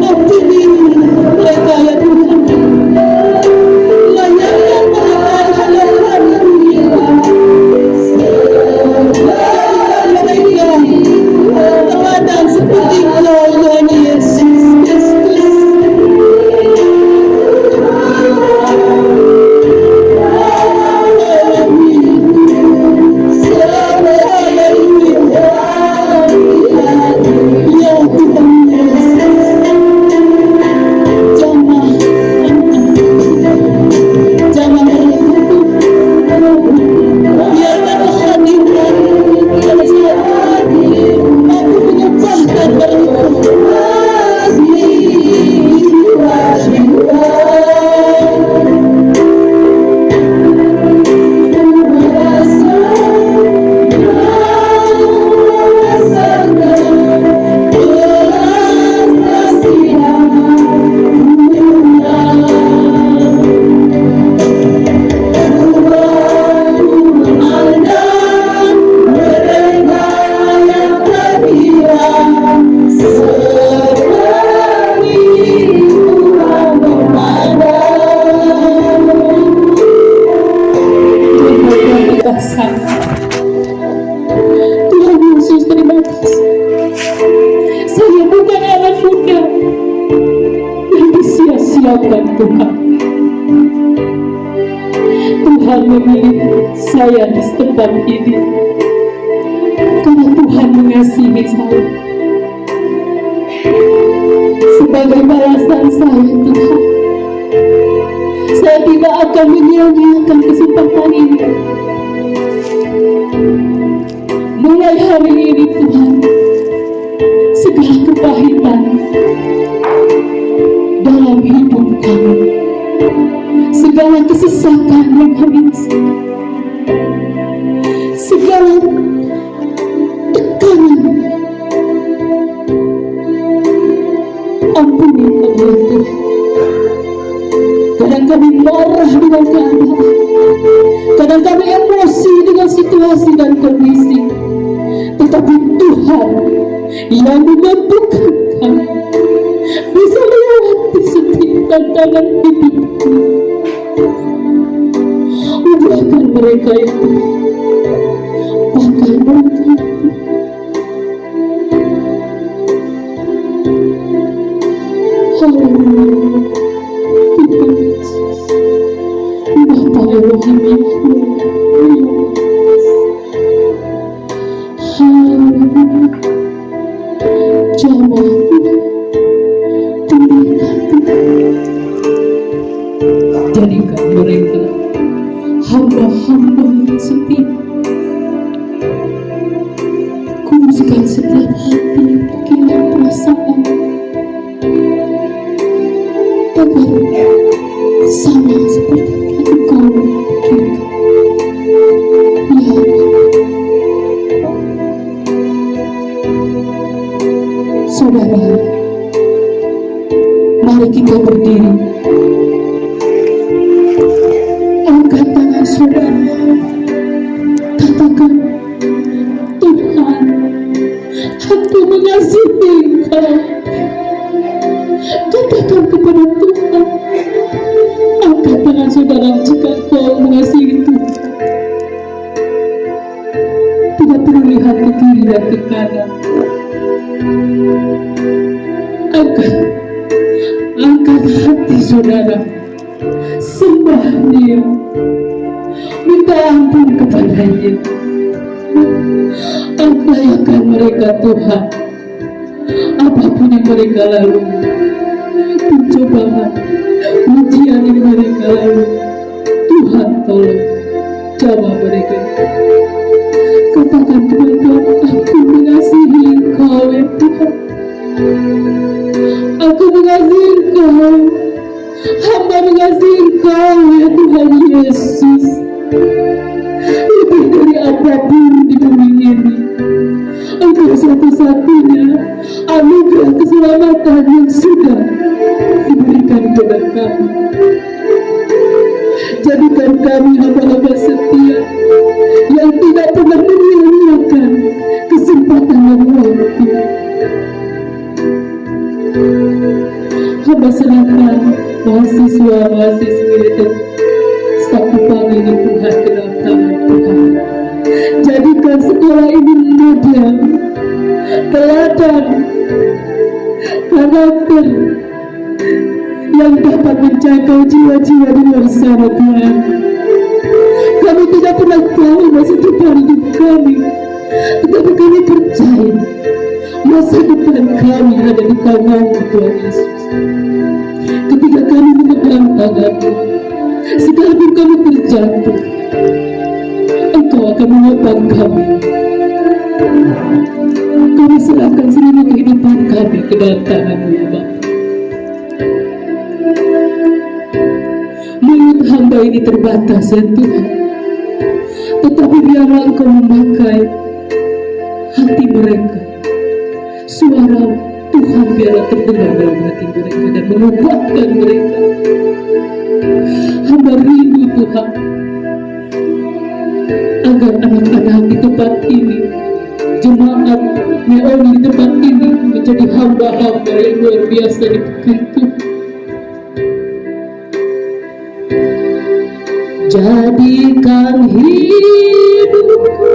ampuni mereka ya Tuhan. Layakkan mereka hadapan-Mu ya mereka teladan seperti Kau Tuhan Yesus Kristus. Ya Tuhan Yesus, jangan biarkan kehadiran pada saat aku mengucapkan berikut. Tuhan Yesus, terima kasih. Saya bukan anak muda yang disia-siakan Tuhan. Tuhan memilih saya di tempat ini karena Tuhan mengasihi saya. Sebagai balasan saya, Tuhan, saya tidak akan menyia-nyiakan kesempatan ini. Mulai hari ini Tuhan, segala kepahitan dalam hidup kami, segala kesesakan yang kami rasakan, segala tekanan, ampuni kami ya Tuhan. Kadang kami marah dengan keadaan, kadang kami emosi dengan situasi dan kondisi, tetapi Tuhan yang memampukan kami bisa melewati setiap tantangan hidup kami. Ubahkan mereka itu, pakai mereka itu. Haleluya, Tuhan Yesus, Bapa Elohim yang mulia. Haleluya, jamah Tuhan, tulikan Tuhan, jadikan mereka hamba-hamba yang setia. Kuduskan setiap hati, pikiran, perasaan, agar sama seperti yang Engkau pikirkan. Ya Saudara, mari kita berdiri. Angkat tangan saudara, katakan, Tuhan, aku mengasihi Engkau. Angkat tangan saudara jika kau mengasihi Tuhan. Tidak perlu lihat ke kiri dan ke kanan. Angkat hati saudara, sembah Dia, minta ampun kepadanya. Ampaikan mereka Tuhan, apapun yang mereka lalui, pencobaan, ujian yang mereka lalui, Tuhan tolong jawab mereka. Katakan kepada Tuhan, aku mengasihi Engkau ya Tuhan, aku mengasihi Engkau, hamba mengasihi Engkau ya Tuhan Yesus, lebih dari apapun di bumi ini. Engkau satu-satunya anugerah keselamatan yang sudah diberikan kepada kami. Jadikan kami hamba-hamba setia yang tidak pernah menyia-nyiakan kesempatan dan waktu. Hamba serahkan mahasiswa-mahasiswi dan staf kepala ini Tuhan ke dalam tangan Tuhan. Jadikan sekolah ini model, teladan, karakter yang dapat menjangkau jiwa-jiwa di luar sana Tuhan. Kami tidak pernah tahu masa depan hidup kami, tetapi kami percaya masa depan kami ada di tangan Tuhan Yesus. Ketika kami memegang tangan-Mu, sekalipun kami terjatuh, Engkau akan menopang kami. Kami serahkan seluruh kehidupan kami ke dalam tangan-Mu ya Bapa. Mulut hamba ini terbatas ya Tuhan, tetapi biarlah Engkau memakai hati mereka. Suara Tuhan biarlah terdengar dalam hati mereka dan mengubahkan mereka. Hamba rindu Tuhan agar anak-anak di tempat ini, jemaat Neon di tempat ini menjadi hamba-hamba yang luar biasa dipakai Tuhan. Jadikan hidupku